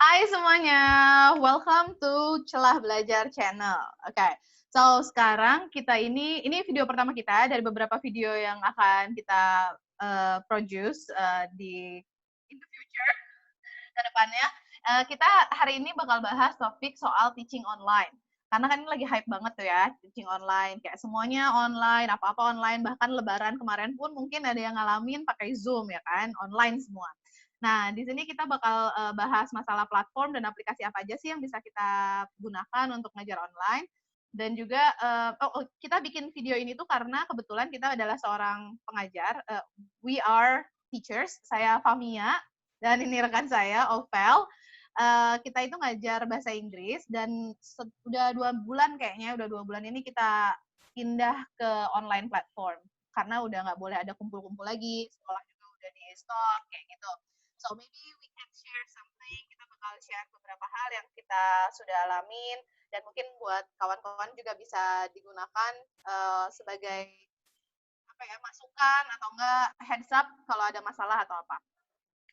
Hai semuanya, welcome to Celah Belajar Channel. Oke, so sekarang kita ini video pertama kita dari beberapa video yang akan kita produce di in the future ke depannya. Kita hari ini bakal bahas topik soal teaching online. Karena kan ini lagi hype banget tuh ya, teaching online. Kayak semuanya online, apa-apa online. Bahkan lebaran kemarin pun mungkin ada yang ngalamin pakai Zoom ya kan, online semua. Nah, di sini kita bakal bahas masalah platform dan aplikasi apa aja sih yang bisa kita gunakan untuk ngajar online. Dan juga kita bikin video ini tuh karena kebetulan kita adalah seorang pengajar. We are teachers. Saya Famia dan ini rekan saya Ovel. Kita itu ngajar bahasa Inggris dan udah 2 bulan kayaknya, udah 2 bulan ini kita pindah ke online platform karena udah nggak boleh ada kumpul-kumpul lagi, sekolah juga udah di stop kayak gitu. So maybe we can share something. Kita bakal share beberapa hal yang kita sudah alamin dan mungkin buat kawan-kawan juga bisa digunakan sebagai apa ya, masukan atau enggak heads up kalau ada masalah atau apa.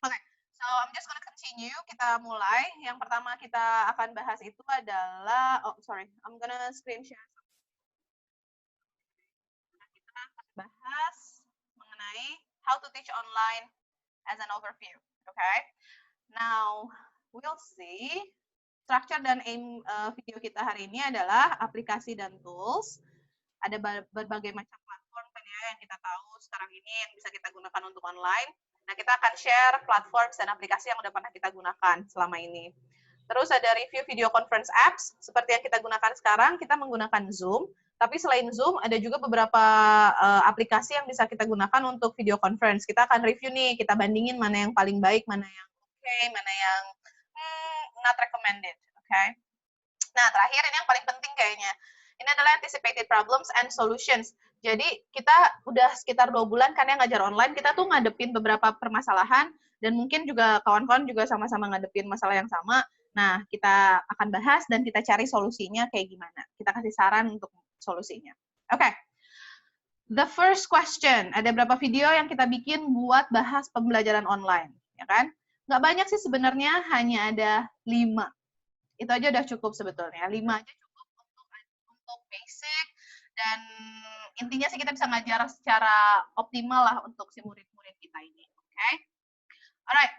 Oke, so I'm just gonna continue. Kita mulai. Yang pertama kita akan bahas itu adalah, oh sorry, I'm gonna screen share. Kita akan bahas mengenai how to teach online as an overview. Okay. Now, we'll see. Structure dan aim video kita hari ini adalah aplikasi dan tools. Ada berbagai macam platform kan ya yang kita tahu sekarang ini yang bisa kita gunakan untuk online. Nah, kita akan share platform dan aplikasi yang udah pernah kita gunakan selama ini. Terus ada review video conference apps, seperti yang kita gunakan sekarang, kita menggunakan Zoom. Tapi selain Zoom, ada juga beberapa aplikasi yang bisa kita gunakan untuk video conference. Kita akan review nih, kita bandingin mana yang paling baik, mana yang oke, mana yang not recommended. Okay? Nah, terakhir ini yang paling penting kayaknya. Ini adalah anticipated problems and solutions. Jadi kita udah sekitar 2 bulan kan yang ngajar online, kita tuh ngadepin beberapa permasalahan dan mungkin juga kawan-kawan juga sama-sama ngadepin masalah yang sama. Nah, kita akan bahas dan kita cari solusinya kayak gimana. Kita kasih saran untuk solusinya. Oke. Okay. The first question, ada berapa video yang kita bikin buat bahas pembelajaran online, ya kan? Nggak banyak sih sebenarnya, hanya ada 5. Itu aja udah cukup sebetulnya. 5 aja cukup untuk basic dan intinya sih kita bisa ngajar secara optimal lah untuk si murid-murid kita ini. Oke? Okay? Alright.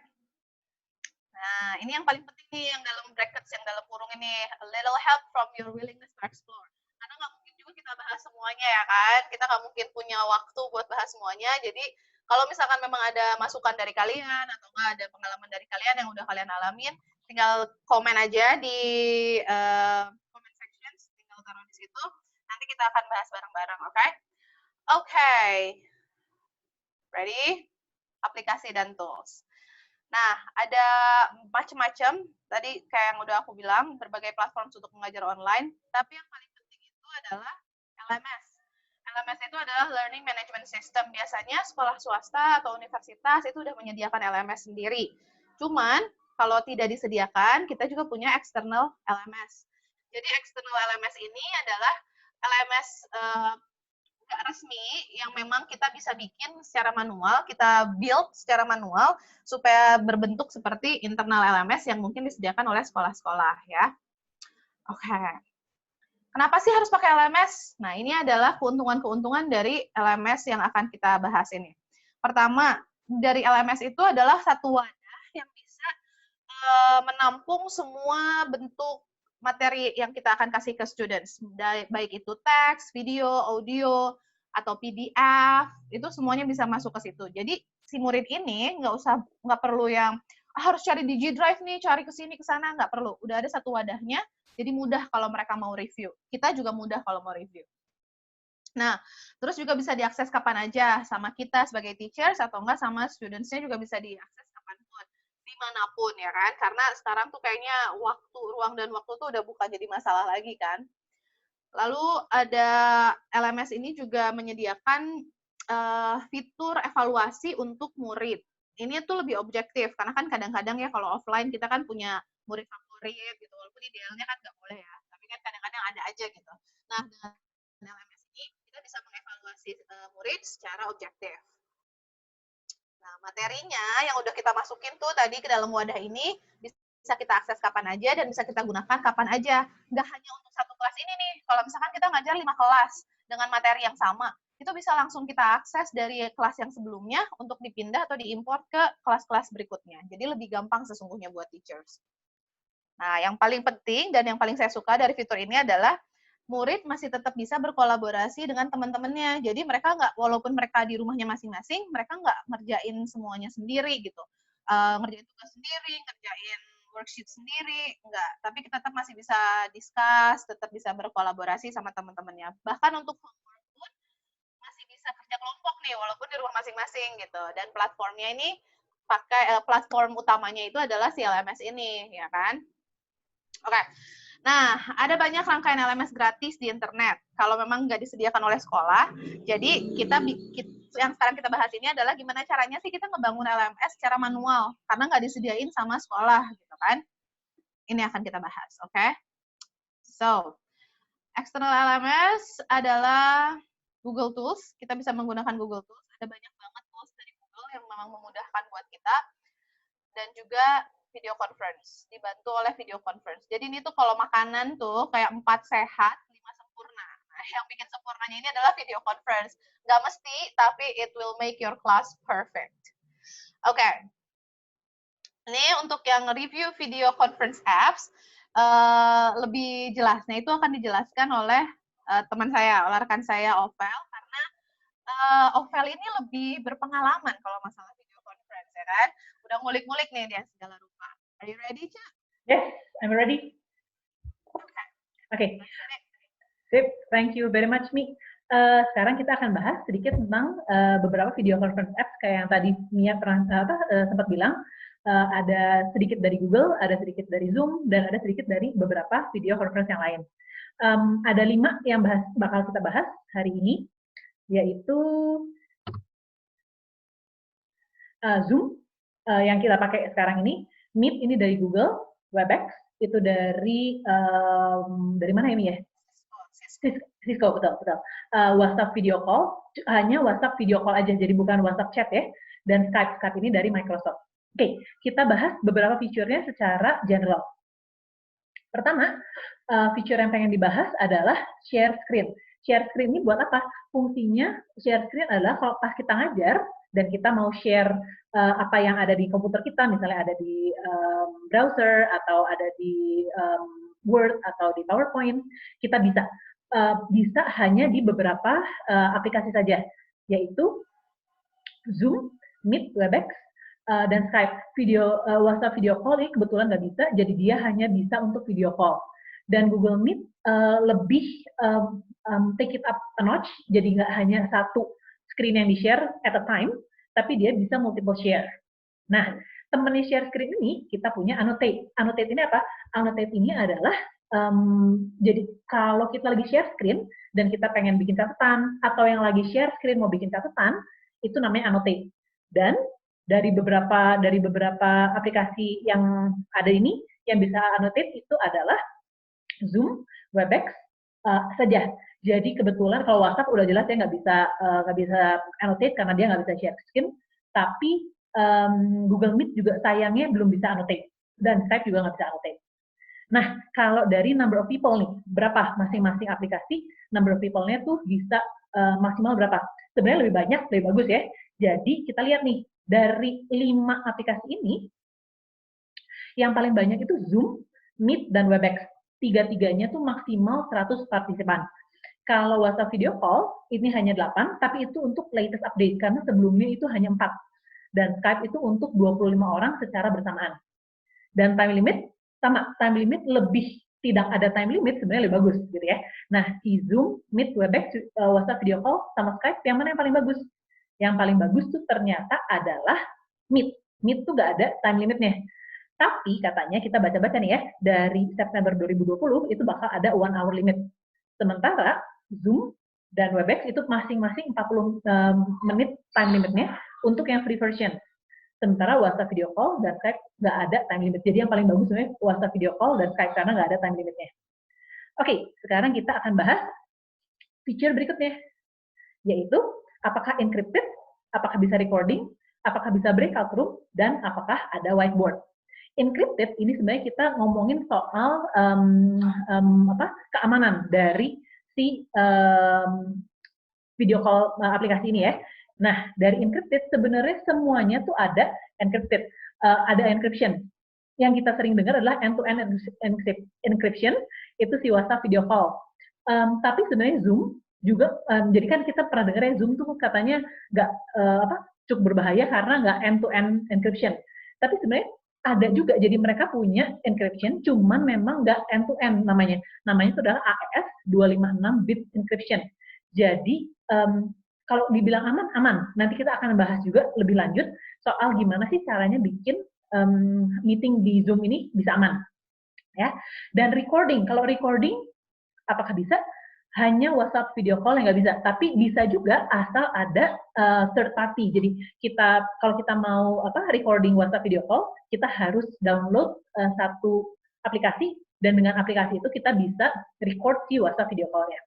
Nah, ini yang paling penting nih yang dalam brackets, yang dalam kurung ini, a little help from your willingness to explore. Karena nggak mungkin juga kita bahas semuanya ya kan, kita nggak mungkin punya waktu buat bahas semuanya. Jadi kalau misalkan memang ada masukan dari kalian atau nggak ada pengalaman dari kalian yang udah kalian alamin, tinggal komen aja di comment section, tinggal taruh di situ. Nanti kita akan bahas bareng-bareng, oke? Okay? Oke, okay. Ready? Aplikasi dan tools. Nah, ada macam-macam. Tadi kayak yang udah aku bilang, berbagai platform untuk mengajar online. Tapi yang paling penting itu adalah LMS. LMS itu adalah Learning Management System. Biasanya sekolah swasta atau universitas itu udah menyediakan LMS sendiri. Cuman, kalau tidak disediakan, kita juga punya external LMS. Jadi, external LMS ini adalah LMS resmi yang memang kita bisa bikin secara manual, kita build secara manual supaya berbentuk seperti internal LMS yang mungkin disediakan oleh sekolah-sekolah ya. Oke. Kenapa sih harus pakai LMS? Nah, ini adalah keuntungan-keuntungan dari LMS yang akan kita bahas ini. Pertama, dari LMS itu adalah satu wadah yang bisa menampung semua bentuk materi yang kita akan kasih ke students, baik itu teks, video, audio, atau PDF, itu semuanya bisa masuk ke situ. Jadi si murid ini nggak perlu yang harus cari di G Drive nih, cari ke sini ke sana, nggak perlu. Udah ada satu wadahnya, jadi mudah kalau mereka mau review. Kita juga mudah kalau mau review. Nah, terus juga bisa diakses kapan aja sama kita sebagai teachers atau enggak sama students-nya juga bisa diakses kapanpun, dimanapun ya kan. Karena sekarang tuh kayaknya ruang dan waktu tuh udah bukan jadi masalah lagi kan. Lalu ada LMS ini juga menyediakan fitur evaluasi untuk murid. Ini tuh lebih objektif karena kan kadang-kadang ya kalau offline kita kan punya murid favorit gitu, walaupun idealnya kan nggak boleh ya, tapi kan kadang-kadang ada aja gitu. Nah, dengan LMS ini kita bisa mengevaluasi murid secara objektif. Nah, materinya yang udah kita masukin tuh tadi ke dalam wadah ini bisa bisa kita akses kapan aja dan bisa kita gunakan kapan aja. Nggak hanya untuk satu kelas ini nih. Kalau misalkan kita ngajar 5 kelas dengan materi yang sama, itu bisa langsung kita akses dari kelas yang sebelumnya untuk dipindah atau diimport ke kelas-kelas berikutnya. Jadi lebih gampang sesungguhnya buat teachers. Nah, yang paling penting dan yang paling saya suka dari fitur ini adalah murid masih tetap bisa berkolaborasi dengan teman-temannya. Jadi mereka nggak, walaupun mereka di rumahnya masing-masing, mereka nggak ngerjain semuanya sendiri gitu. Ngerjain tugas sendiri, ngerjain worksheet sendiri, enggak. Tapi kita tetap masih bisa discuss, tetap bisa berkolaborasi sama teman-temannya. Bahkan untuk homework pun masih bisa kerja kelompok nih, walaupun di rumah masing-masing gitu. Dan platformnya ini pakai platform utamanya itu adalah si LMS ini, ya kan? Oke. Nah, ada banyak rangkaian LMS gratis di internet. Kalau memang nggak disediakan oleh sekolah, jadi yang sekarang kita bahas ini adalah gimana caranya sih kita ngebangun LMS secara manual, karena nggak disediain sama sekolah, gitu kan? Ini akan kita bahas, oke? So, external LMS adalah Google Tools. Kita bisa menggunakan Google Tools. Ada banyak banget tools dari Google yang memang memudahkan buat kita. Dan juga video conference, dibantu oleh video conference. Jadi ini tuh kalau makanan tuh kayak 4 sehat, 5 sempurna. Nah, yang bikin sempurnanya ini adalah video conference. Nggak mesti, tapi it will make your class perfect. Oke. Ini untuk yang review video conference apps, lebih jelasnya itu akan dijelaskan oleh teman saya, oleh rekan saya, Ovel, karena Ovel ini lebih berpengalaman kalau masalah video conference, ya kan? Udah ngulik-ngulik nih dia segala rupa. Are you ready, Cak? Yes, I'm ready. Okay. Sip, thank you very much, Mi. Sekarang kita akan bahas sedikit tentang beberapa video conference apps kayak yang tadi Mia pernah sempat bilang. Ada sedikit dari Google, ada sedikit dari Zoom, dan ada sedikit dari beberapa video conference yang lain. Ada 5 yang bakal kita bahas hari ini, yaitu Zoom yang kita pakai sekarang ini, Meet ini dari Google, Webex itu dari mana ini ya? Cisco, betul. WhatsApp video call, hanya WhatsApp video call aja, jadi bukan WhatsApp chat ya. Dan Skype ini dari Microsoft. Oke, kita bahas beberapa fiturnya secara general. Pertama, fitur yang pengen dibahas adalah share screen. Share screen ini buat apa? Fungsinya share screen adalah kalau pas kita ngajar dan kita mau share apa yang ada di komputer kita, misalnya ada di browser atau ada di Word atau di PowerPoint, kita bisa hanya di beberapa aplikasi saja, yaitu Zoom, Meet, Webex, dan Skype. WhatsApp video call ini kebetulan nggak bisa, jadi dia hanya bisa untuk video call. Dan Google Meet lebih take it up a notch, jadi nggak hanya satu screen yang di-share at a time, tapi dia bisa multiple share. Nah, temennya share screen ini kita punya Annotate. Annotate ini apa? Annotate ini adalah jadi kalau kita lagi share screen dan kita pengen bikin catatan, atau yang lagi share screen mau bikin catatan, itu namanya Annotate. Dan dari beberapa aplikasi yang ada ini, yang bisa Annotate itu adalah Zoom, Webex saja. Jadi kebetulan kalau WhatsApp udah jelas ya nggak bisa Annotate karena dia nggak bisa share screen. Tapi Google Meet juga sayangnya belum bisa Annotate, dan Skype juga nggak bisa Annotate. Nah, kalau dari number of people nih, berapa masing-masing aplikasi, number of people-nya tuh bisa maksimal berapa? Sebenarnya lebih banyak, lebih bagus ya. Jadi kita lihat nih, dari 5 aplikasi ini, yang paling banyak itu Zoom, Meet, dan Webex. Tiga-tiganya tuh maksimal 100 partisipan. Kalau WhatsApp video call, ini hanya 8, tapi itu untuk latest update, karena sebelumnya itu hanya 4. Dan Skype itu untuk 25 orang secara bersamaan. Dan time limit, sama, time limit lebih tidak ada time limit, sebenarnya lebih bagus gitu ya. Nah, si Zoom, Meet, Webex, WhatsApp video call, sama Skype, yang mana yang paling bagus? Yang paling bagus tuh ternyata adalah Meet. Meet tuh nggak ada time limitnya. Tapi katanya kita baca-baca nih ya, dari September 2020 itu bakal ada 1 hour limit. Sementara Zoom dan Webex itu masing-masing 40 menit time limitnya untuk yang free version. Sementara WhatsApp video call dan Skype nggak ada time limit. Jadi yang paling bagus sebenarnya WhatsApp video call dan Skype karena nggak ada time limitnya. Oke, sekarang kita akan bahas fitur berikutnya, yaitu apakah encrypted, apakah bisa recording, apakah bisa breakout room, dan apakah ada whiteboard. Encrypted ini sebenarnya kita ngomongin soal keamanan dari si video call aplikasi ini ya. Nah, dari encrypted sebenarnya semuanya tuh ada encrypted, ada encryption. Yang kita sering dengar adalah end-to-end encryption, itu si WhatsApp video call. Tapi sebenarnya Zoom juga, jadi kan kita pernah dengar ya Zoom tuh katanya nggak cukup berbahaya karena nggak end-to-end encryption. Tapi sebenarnya ada juga, jadi mereka punya encryption, cuman memang nggak end-to-end namanya. Namanya itu adalah AES 256 bit encryption. Jadi kalau dibilang aman, aman. Nanti kita akan bahas juga lebih lanjut soal gimana sih caranya bikin meeting di Zoom ini bisa aman. Ya. Dan recording, kalau recording apakah bisa? Hanya WhatsApp video call yang nggak bisa, tapi bisa juga asal ada third party. Jadi kita kalau kita mau recording WhatsApp video call, kita harus download satu aplikasi, dan dengan aplikasi itu kita bisa record si WhatsApp video call-nya.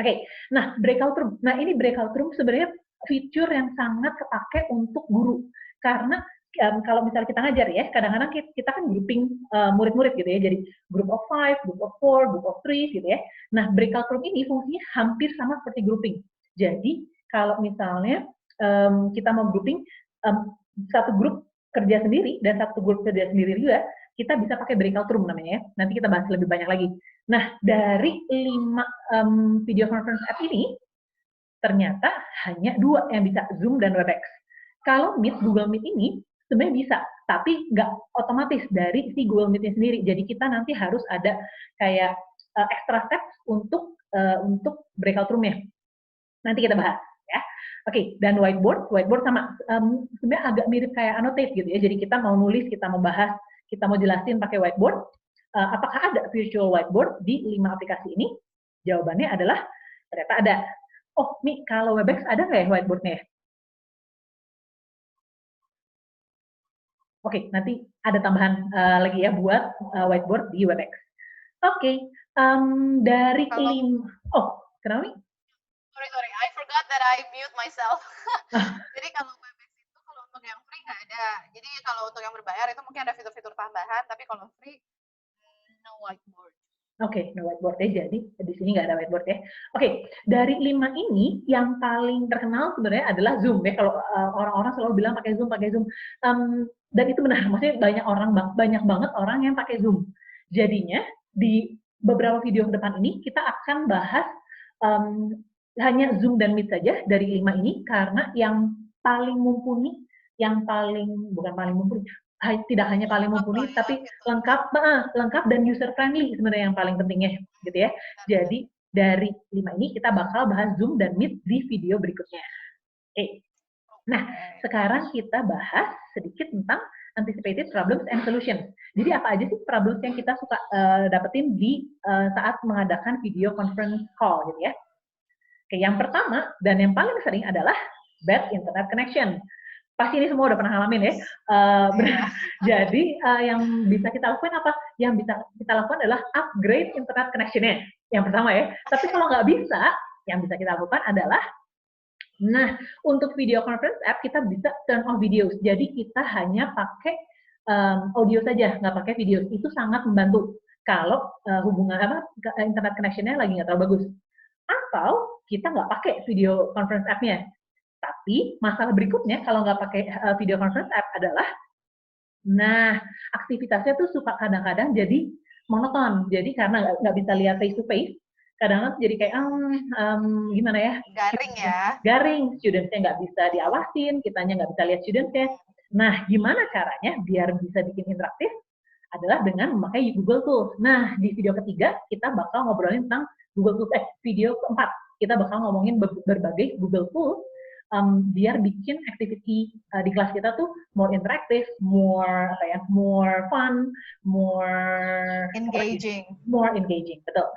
Oke, nah breakout room. Nah ini breakout room sebenarnya fitur yang sangat kepake untuk guru, karena kalau misalnya kita ngajar ya, kadang-kadang kita kan grouping murid-murid gitu ya, jadi group of 5, group of 4, group of 3 gitu ya. Nah breakout room ini fungsinya hampir sama seperti grouping. Jadi kalau misalnya kita mau grouping satu grup kerja sendiri dan satu grup kerja sendiri juga, kita bisa pakai breakout room namanya ya. Nanti kita bahas lebih banyak lagi. Nah, dari 5 video conference app ini, ternyata hanya 2 yang bisa, Zoom dan Webex. Kalau Meet, Google Meet ini sebenarnya bisa, tapi nggak otomatis dari si Google Meet-nya sendiri. Jadi kita nanti harus ada kayak extra steps untuk breakout room-nya. Nanti kita bahas. Ya. Oke, dan whiteboard sama sebenarnya agak mirip kayak annotate gitu ya. Jadi kita mau nulis, kita mau bahas, kita mau jelasin pakai whiteboard. Apakah ada virtual whiteboard di 5 aplikasi ini? Jawabannya adalah ternyata ada. Oh, Mi, kalau Webex ada nggak ya whiteboard-nya? Oke, nanti ada tambahan lagi ya buat whiteboard di Webex. Oke, dari oh, kenapa Mi? Sorry, I forgot that I mute myself. Jadi kalau Webex itu kalau untuk yang free nggak ada. Jadi kalau untuk yang berbayar itu mungkin ada fitur-fitur tambahan, tapi kalau free no whiteboard. Oke, no whiteboard ya. Jadi di sini nggak ada whiteboard ya. Oke, dari 5 ini yang paling terkenal sebenarnya adalah Zoom ya. Kalau orang-orang selalu bilang pakai Zoom, pakai Zoom. Dan itu benar. Maksudnya banyak banget orang yang pakai Zoom. Jadinya di beberapa video ke depan ini kita akan bahas hanya Zoom dan Meet saja dari 5 ini, karena yang paling mumpuni, bukan paling mumpuni, tidak hanya paling mumpuni, tapi lengkap dan user friendly sebenarnya yang paling pentingnya, gitu ya. Jadi dari 5 ini kita bakal bahas Zoom dan Meet di video berikutnya. Oke. Nah, sekarang kita bahas sedikit tentang anticipated problems and solutions. Jadi apa aja sih problems yang kita suka dapetin di saat mengadakan video conference call, gitu ya. Oke, yang pertama dan yang paling sering adalah bad internet connection. Pasti ini semua udah pernah ngalamin ya. Jadi yang bisa kita lakukan apa? Yang bisa kita lakukan adalah upgrade internet connection-nya. Yang pertama ya. Tapi kalau nggak bisa, yang bisa kita lakukan adalah, nah untuk video conference app kita bisa turn off videos. Jadi kita hanya pakai audio saja, nggak pakai video. Itu sangat membantu kalau hubungan internet connection-nya lagi nggak terlalu bagus. Atau kita nggak pakai video conference app-nya. Tapi masalah berikutnya kalau nggak pakai video conference app adalah, nah aktivitasnya tuh suka kadang-kadang jadi monoton. Jadi karena nggak bisa lihat face to face, kadang-kadang jadi kayak gimana ya? Garing ya. Garing, students-nya nggak bisa diawasin, kitanya nggak bisa lihat students-nya. Nah, gimana caranya biar bisa bikin interaktif? Adalah dengan memakai Google Tools. Nah, di video ketiga kita bakal ngobrolin tentang Google Tools. Video keempat kita bakal ngomongin berbagai Google Tools biar bikin activity di kelas kita tuh more interaktif, more fun, more engaging. Betul.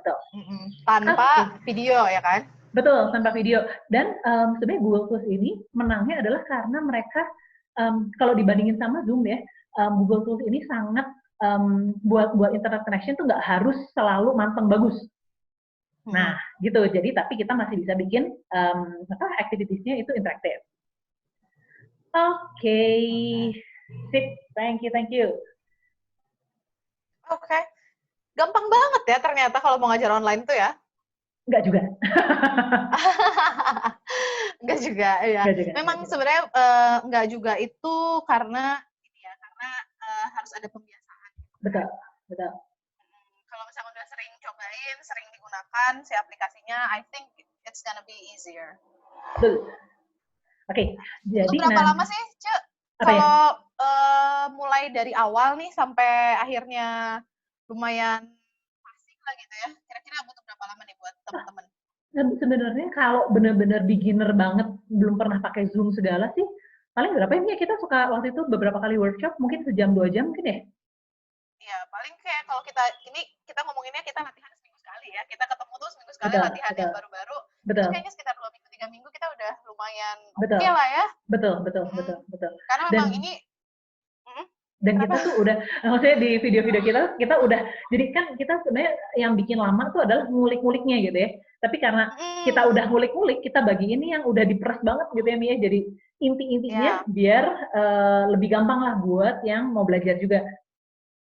Tanpa video ya kan? Betul, tanpa video. Dan sebenarnya Google Tools ini menangnya adalah karena mereka kalau dibandingin sama Zoom ya, Google Tools ini sangat buat internet connection tuh nggak harus selalu manteng bagus. Nah, gitu. Jadi tapi kita masih bisa bikin activities-nya itu interaktif. Oke. Sip. Thank you. Oke. Gampang banget ya ternyata kalau mau ngajar online tuh ya. Enggak juga. Enggak juga, ya. Enggak juga. Memang Enggak juga. sebenarnya enggak juga itu karena ini ya, karena harus ada pembiasaan. Betul, betul. Kalau misalnya udah sering cobain, sering digunakan si aplikasinya, I think it's gonna be easier. Betul. Oke, jadi Itu berapa lama sih, Cek? apa ya? Kalau mulai dari awal nih sampai akhirnya lumayan fasih lah gitu ya. Kira-kira butuh berapa lama nih buat teman-teman? Sebenarnya kalau benar-benar beginner banget, belum pernah pakai Zoom segala sih, paling berapa ya? Kita suka waktu itu beberapa kali workshop, mungkin sejam 2 jam mungkin ya? Iya, paling kayak kalau kita ini kita ngomonginnya kita latihan seminggu sekali ya. Kita ketemu tuh seminggu sekali Betul, latihan betul, yang baru-baru. Itu betul, kayaknya sekitar 2 minggu, 3 minggu kita udah lumayan betul, oke lah ya. betul, betul, Mm-mm. betul, betul. Karena Dan memang ini, mm-mm. kita Kenapa? tuh udah, maksudnya di video-video kita udah, jadi kan kita sebenarnya yang bikin lama tuh adalah ngulik-nguliknya gitu ya. Tapi karena kita Mm-mm. udah ngulik-ngulik, kita bagi ini yang udah diperas banget gitu ya Mia. Jadi inti-intinya Ya, biar lebih gampang lah buat yang mau belajar juga.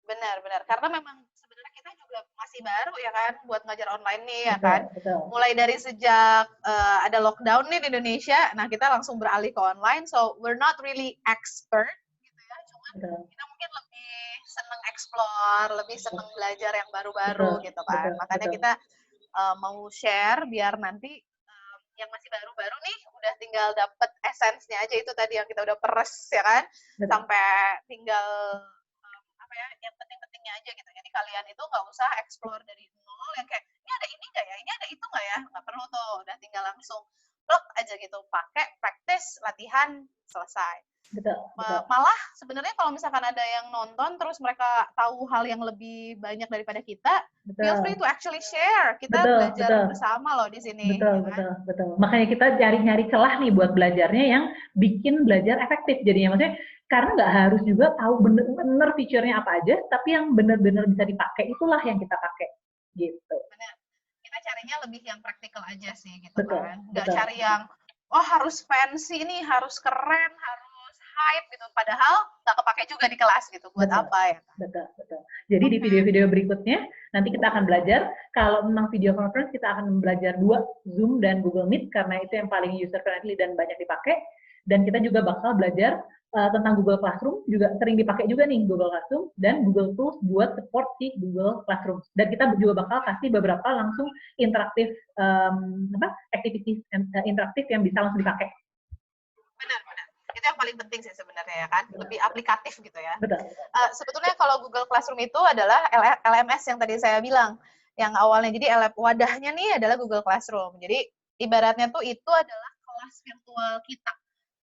benar-benar. Karena memang sebenarnya kita juga masih baru ya kan buat ngajar online nih ya Betul, kan. betul. Mulai dari sejak ada lockdown nih di Indonesia, nah kita langsung beralih ke online. So we're not really expert gitu ya, cuman Betul, kita mungkin lebih seneng explore, lebih seneng belajar yang betul, baru-baru gitu kan. betul, Makanya betul, kita mau share biar nanti yang masih baru-baru nih udah tinggal dapet essence-nya aja, itu tadi yang kita udah peres ya kan, betul, sampai tinggal apa ya, yang penting-pentingnya aja gitu. Jadi kalian itu nggak usah explore dari nol yang kayak ini ada ini nggak ya, ini ada itu nggak ya, nggak perlu tuh, udah tinggal langsung plug aja gitu, pakai practice, latihan, selesai. betul, betul, Malah sebenarnya kalau misalkan ada yang nonton terus mereka tahu hal yang lebih banyak daripada kita, feel free betul, to actually share. Kita betul, belajar betul. bersama loh di sini, Betul, ya kan? betul, betul. Makanya kita nyari-nyari celah nih buat belajarnya yang bikin belajar efektif. Jadinya maksudnya karena nggak harus juga tahu bener-bener fiturnya apa aja, tapi yang bener-bener bisa dipakai itulah yang kita pakai. Gitu. Benar. Kita carinya lebih yang praktikal aja sih gitu Betul, kan. Nggak betul. cari yang oh harus fancy nih, harus keren, harus hype gitu. Padahal nggak kepake juga di kelas gitu. Buat Betul, apa ya? betul, betul. Jadi di Oke. video-video berikutnya nanti kita akan belajar. Kalau memang video conference kita akan belajar dua, Zoom dan Google Meet karena itu yang paling user friendly dan banyak dipakai. Dan kita juga bakal belajar tentang Google Classroom, juga sering dipakai juga nih Google Classroom dan Google Tools buat support si Google Classroom. Dan kita juga bakal kasih beberapa langsung interaktif activities interaktif yang bisa langsung dipakai. Benar, benar. Itu yang paling penting sih sebenarnya ya kan. Lebih aplikatif gitu ya. Betul. Sebetulnya kalau Google Classroom itu adalah LMS yang tadi saya bilang. Yang awalnya jadi wadahnya nih adalah Google Classroom. Jadi ibaratnya tuh itu adalah kelas virtual kita.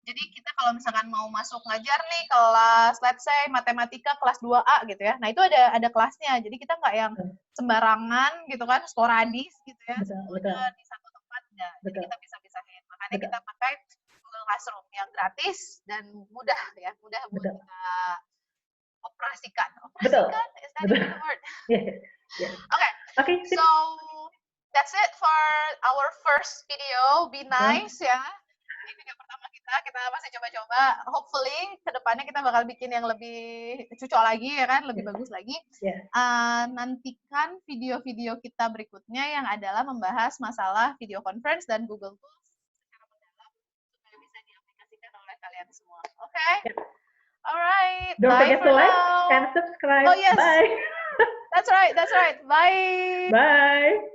Jadi kita kalau misalkan mau masuk ngajar nih kelas, let's say matematika kelas 2A gitu ya. Nah itu ada kelasnya. Jadi kita nggak yang sembarangan gitu kan, sporadis gitu ya. Betul, betul. Semuanya di satu tempat enggak. Jadi kita bisa pisahin. Makanya Betul. kita pakai Google Classroom yang gratis dan mudah ya, mudah buat Betul. kita operasikan. Betul. Operasikan, is that Betul. even the word? Yes. Yes. Okay. Okay. So that's it for our first video. Be nice ya. Ini video pertama kita masih coba-coba. Hopefully kedepannya kita bakal bikin yang lebih cucok lagi ya kan, lebih bagus lagi. Nantikan video-video kita berikutnya yang adalah membahas masalah video conference dan Google Tools secara mendalam supaya bisa diaplikasikan oleh kalian semua. Oke? Alright. Don't Bye forget for to like now. and subscribe. Oh yes. Bye. That's right. Bye. Bye.